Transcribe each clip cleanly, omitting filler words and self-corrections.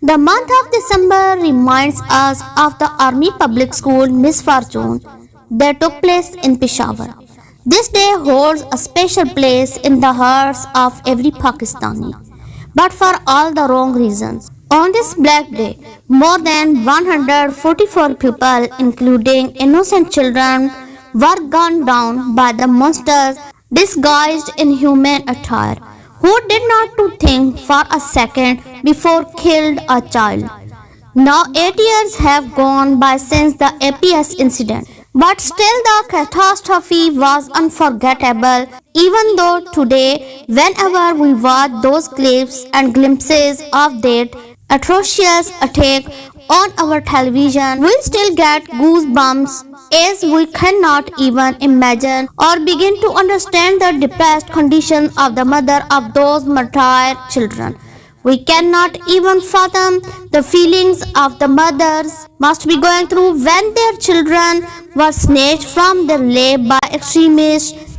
The month of December reminds us of the Army Public School misfortune that took place in Peshawar. This day holds a special place in the hearts of every Pakistani, but for all the wrong reasons. On this black day, more than 144 people, including innocent children, were gunned down by the monsters disguised in human attire, who did not to think for a second before killed a child. Now 8 years have gone by since the APS incident, but still the catastrophe was unforgettable, even though today, whenever we watch those clips and glimpses of that atrocious attack on our television, we still get goosebumps as we cannot even imagine or begin to understand the depressed condition of the mother of those martyred children. We cannot even fathom the feelings of the mothers must be going through when their children were snatched from their lap by extremists.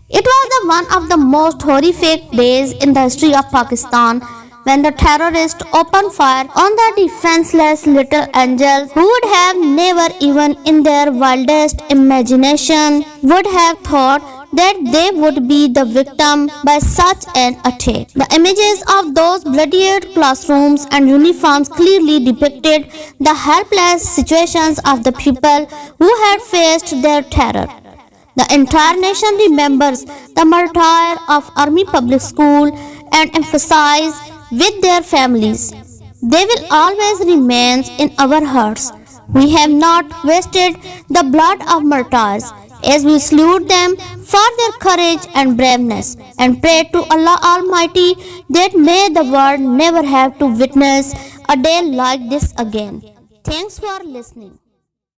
It was one of the most horrific days in the history of Pakistan when the terrorists opened fire on the defenseless little angels who would have never even in their wildest imagination would have thought that they would be the victim by such an attack. The images of those bloodied classrooms and uniforms clearly depicted the helpless situations of the people who had faced their terror. The entire nation remembers the martyr of Army Public School and emphasizes with their families. They will always remain in our hearts. We have not wasted the blood of martyrs as we salute them for their courage and braveness and pray to Allah Almighty that may the world never have to witness a day like this again. Thanks for listening.